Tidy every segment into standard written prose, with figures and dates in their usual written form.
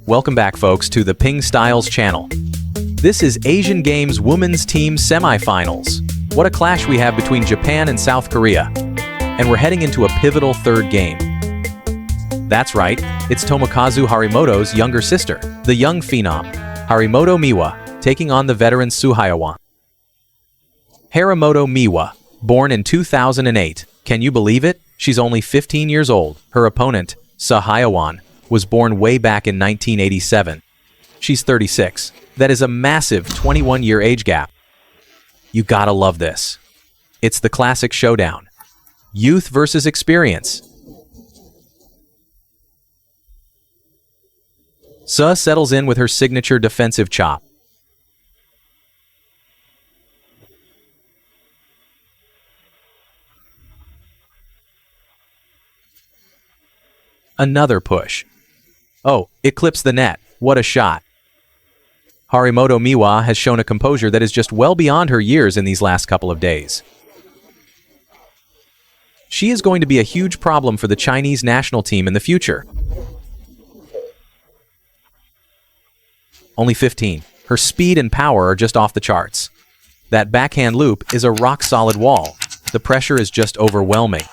Welcome back, folks, to the Ping Styles channel. This is Asian Games Women's Team Semifinals. What a clash we have between Japan and South Korea. And we're heading into a pivotal third game. That's right, it's Tomokazu Harimoto's younger sister, the young phenom, Harimoto Miwa, taking on the veteran Soo Hye-won. Harimoto Miwa, born in 2008. Can you believe it? She's only 15 years old. Her opponent, Soo Hye-won, was born way back in 1987. She's 36. That is a massive 21-year age gap. You gotta love this. It's the classic showdown. Youth versus experience. Soo settles in with her signature defensive chop. Another push. Oh, it clips the net. What a shot. Harimoto Miwa has shown a composure that is just well beyond her years in these last couple of days. She is going to be a huge problem for the Chinese national team in the future. Only 15. Her speed and power are just off the charts. That backhand loop is a rock-solid wall. The pressure is just overwhelming.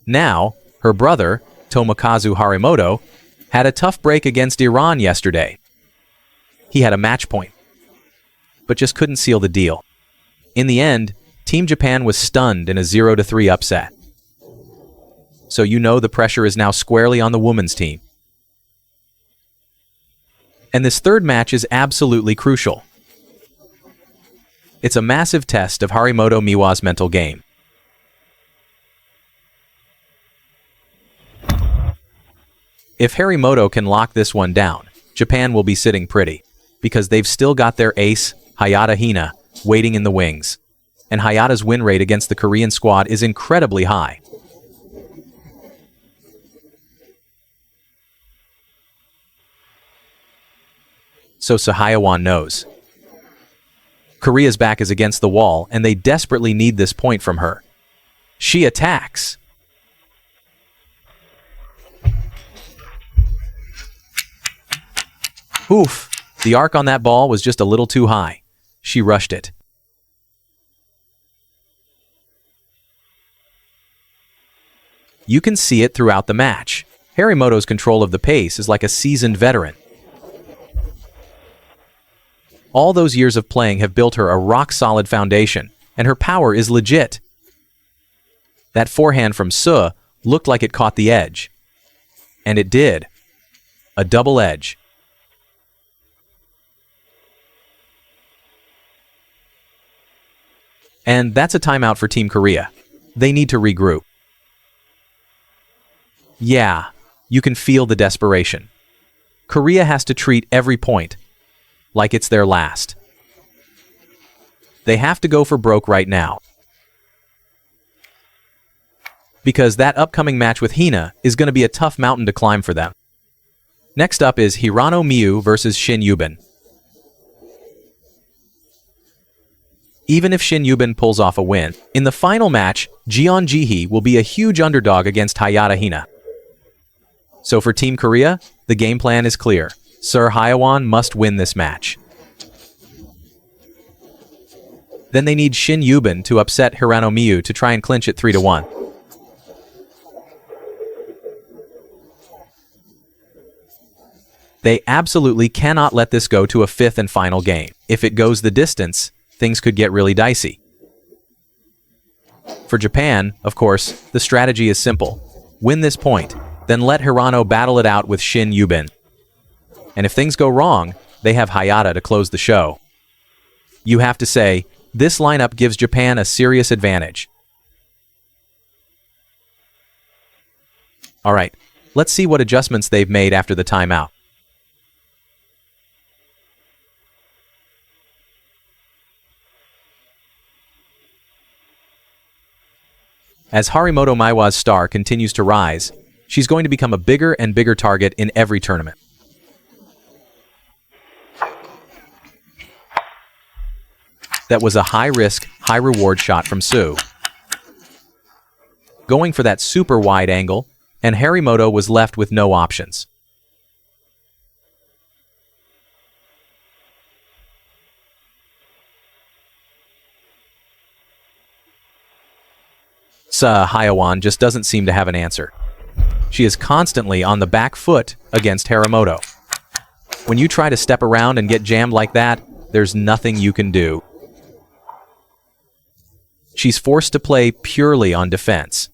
Now, her brother, Tomokazu Harimoto, had a tough break against Iran yesterday. He had a match point, but just couldn't seal the deal. In the end, Team Japan was stunned in a 0-3 upset. So you know the pressure is now squarely on the women's team. And this third match is absolutely crucial. It's a massive test of Harimoto Miwa's mental game. If Harimoto can lock this one down, Japan will be sitting pretty, because they've still got their ace, Hayata Hina, waiting in the wings. And Hayata's win rate against the Korean squad is incredibly high. So Soo Hye-won knows. Korea's back is against the wall, and they desperately need this point from her. She attacks. Oof, the arc on that ball was just a little too high. She rushed it. You can see it throughout the match. Harimoto's control of the pace is like a seasoned veteran. All those years of playing have built her a rock-solid foundation, and her power is legit. That forehand from Soo looked like it caught the edge. And it did. A double edge. And that's a timeout for Team Korea. They need to regroup. Yeah, you can feel the desperation. Korea has to treat every point like it's their last. They have to go for broke right now. Because that upcoming match with Hina is going to be a tough mountain to climb for them. Next up is Hirano Miyu versus Shin Yubin. Even if Shin Yubin pulls off a win, in the final match, Jeon Ji-hee will be a huge underdog against Hayata Hina. So for Team Korea, the game plan is clear. Soo Hye-won must win this match. Then they need Shin Yubin to upset Hirano Miyu to try and clinch it 3-1. They absolutely cannot let this go to a fifth and final game. If it goes the distance, things could get really dicey. For Japan, of course, the strategy is simple. Win this point, then let Hirano battle it out with Shin Yubin. And if things go wrong, they have Hayata to close the show. You have to say, this lineup gives Japan a serious advantage. Alright, let's see what adjustments they've made after the timeout. As Harimoto Miwa's star continues to rise, she's going to become a bigger and bigger target in every tournament. That was a high-risk, high-reward shot from Soo. going for that super wide angle, and Harimoto was left with no options. Hayawan just doesn't seem to have an answer. She is constantly on the back foot against Harimoto. When you try to step around and get jammed like that, there's nothing you can do. She's forced to play purely on defense.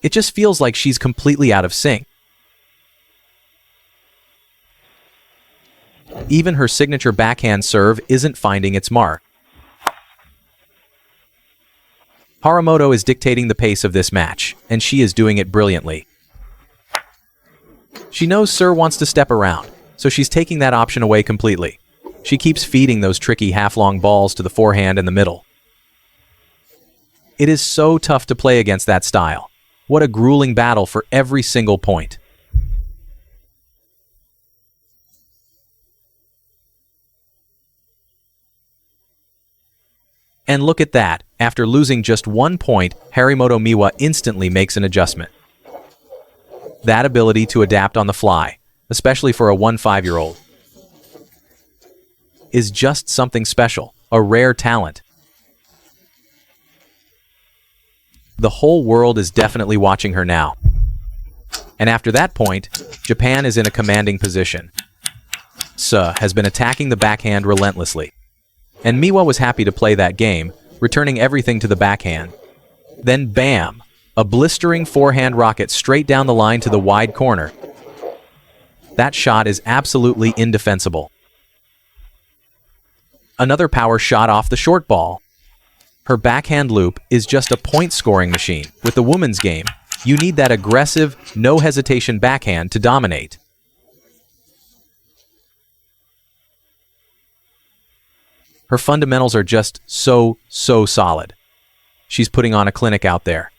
It just feels like she's completely out of sync. Even her signature backhand serve isn't finding its mark. Harimoto is dictating the pace of this match, and she is doing it brilliantly. She knows Sir wants to step around, so she's taking that option away completely. She keeps feeding those tricky half-long balls to the forehand in the middle. It is so tough to play against that style. What a grueling battle for every single point. And look at that. After losing just 1 point, Harimoto Miwa instantly makes an adjustment. That ability to adapt on the fly, especially for a 5-year-old, is just something special, a rare talent. The whole world is definitely watching her now. And after that point, Japan is in a commanding position. Suh has been attacking the backhand relentlessly. And Miwa was happy to play that game, returning everything to the backhand. Then bam! A blistering forehand rocket straight down the line to the wide corner. That shot is absolutely indefensible. Another power shot off the short ball. Her backhand loop is just a point-scoring machine. With the women's game, you need that aggressive, no-hesitation backhand to dominate. Her fundamentals are just so solid. She's putting on a clinic out there.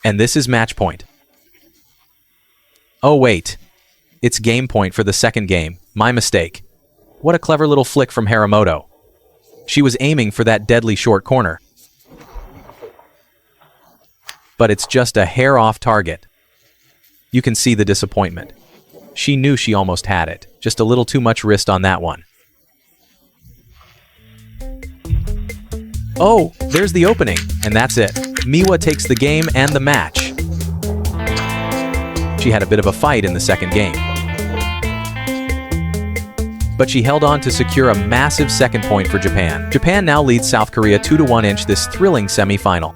And this is match point. Oh wait, it's game point for the second game. My mistake. What a clever little flick from Harimoto. She was aiming for that deadly short corner. But it's just a hair off target. You can see the disappointment. She knew she almost had it. Just a little too much wrist on that one. Oh, there's the opening, and that's it. Miwa takes the game and the match. She had a bit of a fight in the second game, but she held on to secure a massive second point for Japan. Japan now leads South Korea 2-1 in this thrilling semi-final.